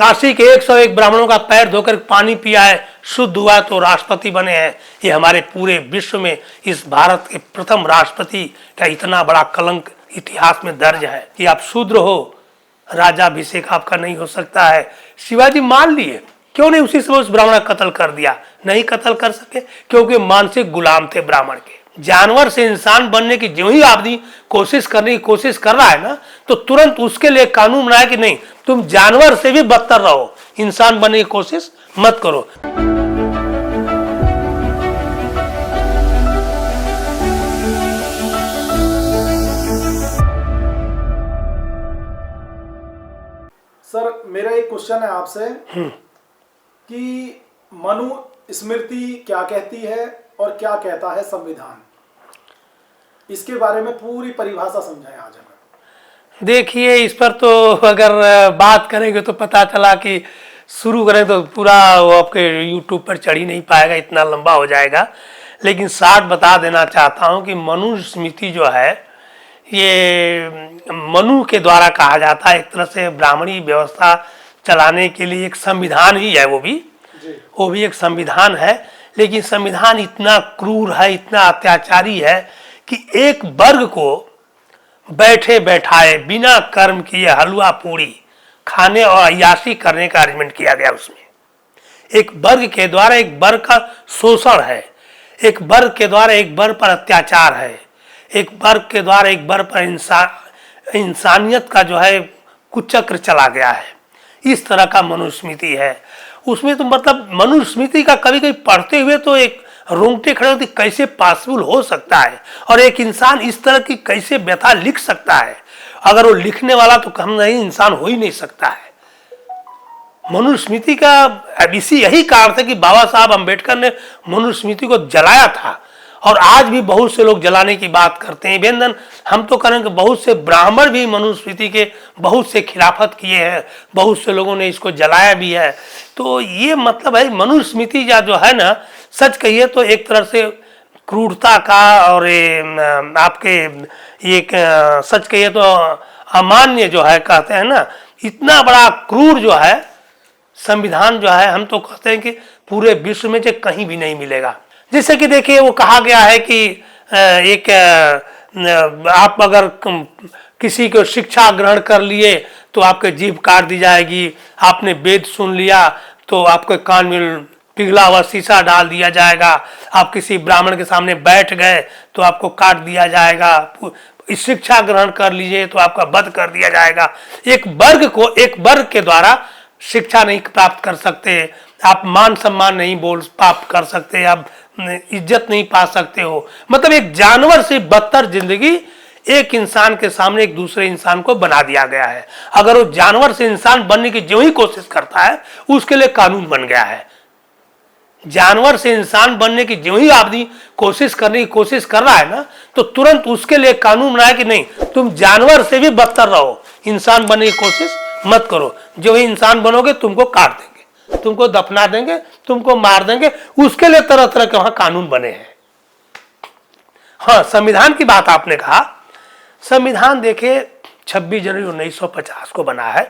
काशी के 101 ब्राह्मणों का पैर धोकर पानी पिया है, शुद्ध हुआ तो राष्ट्रपति बने हैं। ये हमारे पूरे विश्व में इस भारत के प्रथम राष्ट्रपति का इतना बड़ा कलंक इतिहास में दर्ज है कि आप शूद्र हो, राजाभिषेक आपका नहीं हो सकता है। शिवाजी मान लिए, क्यों नहीं उसी समय उस ब्राह्मण का कत्ल कर दिया? नहीं कत्ल कर सके क्योंकि मानसिक गुलाम थे ब्राह्मण के। जानवर से इंसान बनने की जो ही आदमी कोशिश करने की कोशिश कर रहा है ना, तो तुरंत उसके लिए कानून बनाया कि नहीं, तुम जानवर से भी बदतर रहो, इंसान बनने की कोशिश मत करो। सर, मेरा एक क्वेश्चन है आपसे कि मनुस्मृति क्या कहती है और क्या कहता है संविधान? इसके बारे में पूरी परिभाषा समझाएं आज हमें। देखिए, इस पर तो अगर बात करेंगे तो पता चला कि शुरू करें तो पूरा वो आपके YouTube पर चढ़ ही नहीं पाएगा, इतना लंबा हो जाएगा। लेकिन शार्ट बता देना चाहता हूँ कि मनुस्मृति जो है ये मनु के द्वारा कहा जाता है। एक तरह से ब्राह्मणी व्यवस्था चलाने के लिए एक संविधान ही है, वो भी एक संविधान है। लेकिन संविधान इतना क्रूर है, इतना अत्याचारी है कि एक वर्ग को बैठे बैठाए बिना कर्म किए हलवा पूड़ी खाने और अय्याशी करने का अरेंजमेंट किया गया। उसमें एक वर्ग के द्वारा एक वर्ग का शोषण है, एक वर्ग के द्वारा एक वर्ग पर अत्याचार है, एक वर्ग के द्वारा एक वर्ग पर इंसानियत का जो है कुचक्र चला गया है। इस तरह का मनुस्मृति है। उसमें तो मतलब मनुस्मृति का कभी कभी पढ़ते हुए तो एक रोंगटे खड़े होते, कैसे पॉसिबल हो सकता है और एक इंसान इस तरह की कैसे व्यथा लिख सकता है? अगर वो लिखने वाला तो कम नहीं, इंसान हो ही नहीं सकता है। मनुस्मृति का अब इसी यही कारण था कि बाबा साहब अम्बेडकर ने मनुस्मृति को जलाया था और आज भी बहुत से लोग जलाने की बात करते हैं। बेंदन हम तो करेंगे, बहुत से ब्राह्मण भी मनुस्मृति के बहुत से खिलाफत किए हैं, बहुत से लोगों ने इसको जलाया भी है। तो ये मतलब है मनुस्मृति जो है ना, सच कहिए तो एक तरह से क्रूरता का और आपके ये सच कहिए तो अमान्य जो है कहते हैं ना, इतना बड़ा क्रूर जो है संविधान जो है, हम तो कहते हैं कि पूरे विश्व में जो कहीं भी नहीं मिलेगा। जैसे कि देखिए, वो कहा गया है कि एक आप अगर किसी को शिक्षा ग्रहण कर लिए तो आपके जीभ काट दी जाएगी, आपने वेद सुन लिया तो आपके कान में पिघला हुआ शीशा डाल दिया जाएगा, आप किसी ब्राह्मण के सामने बैठ गए तो आपको काट दिया जाएगा, शिक्षा ग्रहण कर लीजिए तो आपका वध कर दिया जाएगा। एक वर्ग के द्वारा शिक्षा नहीं प्राप्त कर सकते, आप मान सम्मान नहीं प्राप्त कर सकते, आप इज्जत नहीं पा सकते हो। मतलब एक जानवर से बदतर जिंदगी एक इंसान के सामने एक दूसरे इंसान को बना दिया गया है। अगर वो जानवर से इंसान बनने की जो ही कोशिश करता है, उसके लिए कानून बन गया है। जानवर से इंसान बनने की जो ही आदमी कोशिश करने की कोशिश कर रहा है ना, तो तुरंत उसके लिए कानून बनाया कि नहीं, तुम जानवर से भी बदतर रहो, इंसान बनने की कोशिश मत करो। जो ही इंसान बनोगे तुमको काट देंगे, तुमको दफना देंगे, तुमको मार देंगे। उसके लिए तरह तरह के वहां कानून बने हैं। हाँ, संविधान की बात आपने कहा। संविधान देखिए 26 जनवरी 1950 को बना है।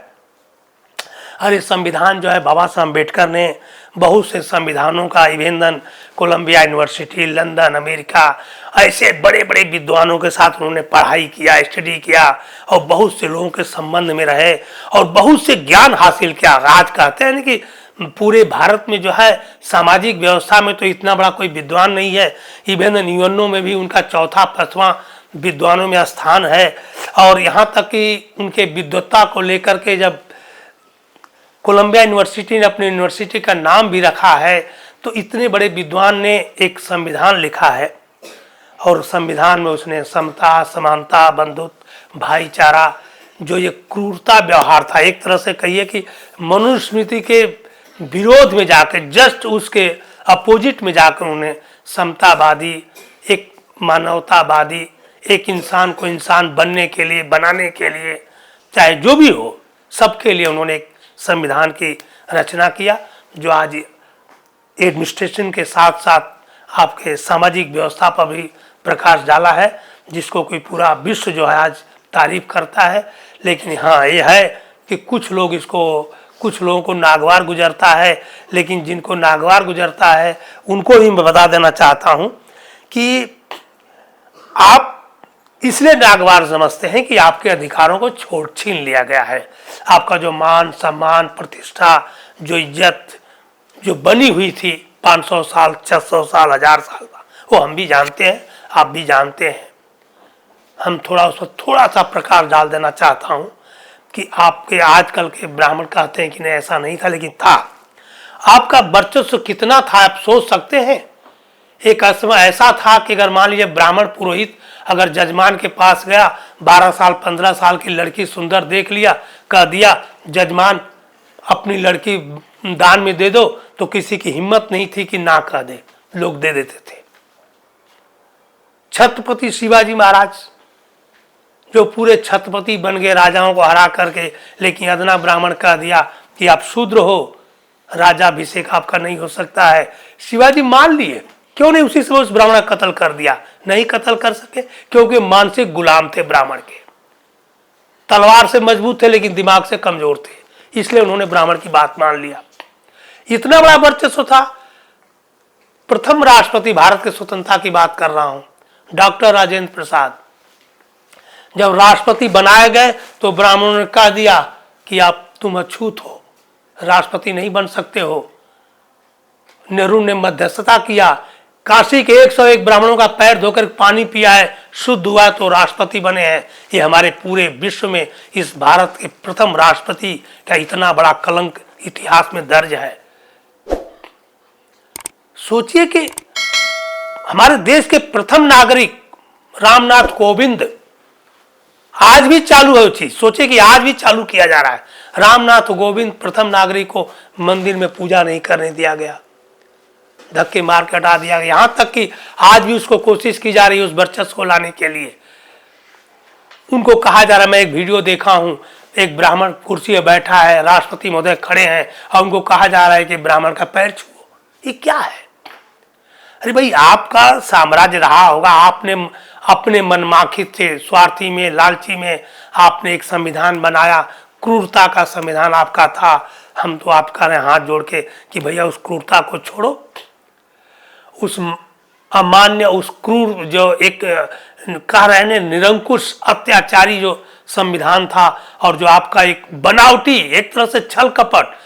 अरे संविधान जो है, बाबा साहब अम्बेडकर ने बहुत से संविधानों का अभिनंदन कोलंबिया यूनिवर्सिटी, लंदन, अमेरिका, ऐसे बड़े बड़े विद्वानों के साथ उन्होंने पढ़ाई किया, स्टडी किया और बहुत से लोगों के संबंध में रहे और बहुत से ज्ञान हासिल किया। आज कहते हैं कि पूरे भारत में जो है सामाजिक व्यवस्था में तो इतना बड़ा कोई विद्वान नहीं है। इवन यूएनओ में भी उनका चौथा पांचवां विद्वानों में स्थान है। और यहाँ तक कि उनके विद्वत्ता को लेकर के जब कोलंबिया यूनिवर्सिटी ने अपनी यूनिवर्सिटी का नाम भी रखा है, तो इतने बड़े विद्वान ने एक संविधान लिखा है और संविधान में उसने समता, समानता, बंधुत्व, भाईचारा, जो ये क्रूरता व्यवहार था, एक तरह से कहिए कि मनुस्मृति के विरोध में जाकर, जस्ट उसके अपोजिट में जाकर उन्हें समतावादी, एक मानवतावादी, एक इंसान को इंसान बनने के लिए, बनाने के लिए, चाहे जो भी हो, सबके लिए उन्होंने एक संविधान की रचना किया, जो आज एडमिनिस्ट्रेशन के साथ साथ आपके सामाजिक व्यवस्था पर भी प्रकाश डाला है, जिसको कोई पूरा विश्व जो है आज तारीफ करता है। लेकिन हाँ, ये है कि कुछ लोग इसको कुछ लोगों को नागवार गुजरता है, लेकिन जिनको नागवार गुजरता है उनको भी मैं बता देना चाहता हूँ कि आप इसलिए नागवार समझते हैं कि आपके अधिकारों को छीन लिया गया है। आपका जो मान सम्मान प्रतिष्ठा, जो इज्जत जो बनी हुई थी 500 साल 600 साल 1000 साल का, वो हम भी जानते हैं, आप भी जानते हैं। हम उस पर थोड़ा सा प्रकाश डाल देना चाहता हूँ कि आपके आजकल के ब्राह्मण कहते हैं कि नहीं ऐसा नहीं था, लेकिन था। आपका वर्चस्व कितना था आप सोच सकते हैं। एक समय ऐसा था कि अगर मान लीजिए ब्राह्मण पुरोहित अगर जजमान के पास गया, 12 साल 15 साल की लड़की सुंदर देख लिया, कह दिया जजमान अपनी लड़की दान में दे दो, तो किसी की हिम्मत नहीं थी कि ना कह दे, लोग दे देते थे। छत्रपति शिवाजी महाराज जो पूरे छत्रपति बन गए राजाओं को हरा करके, लेकिन अदना ब्राह्मण कह दिया कि आप शूद्र हो, राजाभिषेक आपका नहीं हो सकता है। शिवाजी मान लिए, क्यों नहीं उसी समय उस ब्राह्मण का कत्ल कर दिया? नहीं कत्ल कर सके क्योंकि मानसिक गुलाम थे ब्राह्मण के। तलवार से मजबूत थे लेकिन दिमाग से कमजोर थे, इसलिए उन्होंने ब्राह्मण की बात मान लिया। इतना बड़ा वर्चस्व था। प्रथम राष्ट्रपति भारत के स्वतंत्रता की बात कर रहा हूं, डॉक्टर राजेंद्र प्रसाद जब राष्ट्रपति बनाए गए तो ब्राह्मणों ने कह दिया कि तुम अछूत हो, राष्ट्रपति नहीं बन सकते हो। नेहरू ने मध्यस्थता किया, काशी के 101 ब्राह्मणों का पैर धोकर पानी पिया है, शुद्ध हुआ तो राष्ट्रपति बने हैं। ये हमारे पूरे विश्व में इस भारत के प्रथम राष्ट्रपति का इतना बड़ा कलंक इतिहास में दर्ज है। सोचिए कि हमारे देश के प्रथम नागरिक रामनाथ कोविंद, आज भी चालू है वो चीज। सोचिए कि आज भी चालू किया जा रहा है। रामनाथ कोविंद प्रथम नागरिक को मंदिर में पूजा नहीं करने दिया गया, धक्के मार के हटा दिया गया। यहां तक कि आज भी उसको कोशिश की जा रही है उस वर्चस्व को लाने के लिए। उनको कहा जा रहा है, मैं एक वीडियो देखा हूं, एक ब्राह्मण कुर्सी में बैठा है, राष्ट्रपति महोदय खड़े हैं और उनको कहा जा रहा है कि ब्राह्मण का पैर छुओ। ये क्या है? अरे भाई, आपका साम्राज्य रहा होगा, आपने अपने मनमाखित से, स्वार्थी में, लालची में आपने एक संविधान बनाया, क्रूरता का संविधान आपका था। हम तो आपका हाथ जोड़ के कि भैया उस क्रूरता को छोड़ो, उस अमान्य, उस क्रूर जो एक कह रहे हैं निरंकुश अत्याचारी जो संविधान था, और जो आपका एक बनावटी एक तरह से छल कपट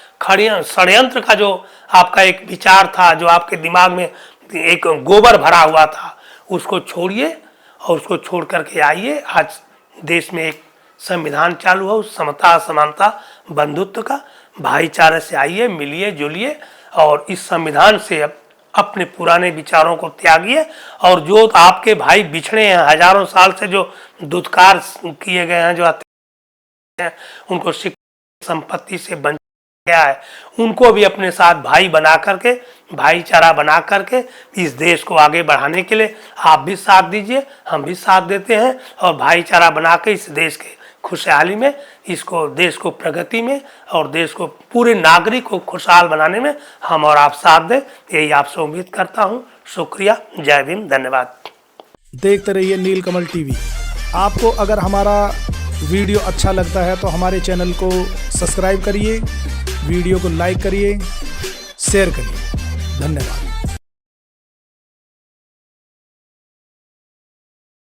षड्यंत्र का जो आपका एक विचार था, जो आपके दिमाग में एक गोबर भरा हुआ था, उसको छोड़िए और उसको छोड़ करके आइए। आज देश में एक संविधान चालू है, उस समता समानता बंधुत्व का, भाईचारे से आइए, मिलिए जुलिए और इस संविधान से अपने पुराने विचारों को त्यागिए। और जो आपके भाई बिछड़े हैं, हजारों साल से जो दुत्कार किए गए हैं, जो उनको शिक्षा संपत्ति से वंचित गया है, उनको भी अपने साथ भाई बना करके, भाईचारा बना करके इस देश को आगे बढ़ाने के लिए आप भी साथ दीजिए, हम भी साथ देते हैं। और भाईचारा बना के इस देश के खुशहाली में, इसको देश को प्रगति में और देश को पूरे नागरिक को खुशहाल बनाने में हम और आप साथ दें, यही आपसे उम्मीद करता हूं। शुक्रिया, जय भीम, धन्यवाद। देखते रहिए नीलकमल टीवी। आपको अगर हमारा वीडियो अच्छा लगता है तो हमारे चैनल को सब्सक्राइब करिए, वीडियो को लाइक करिए, शेयर करिए। धन्यवाद।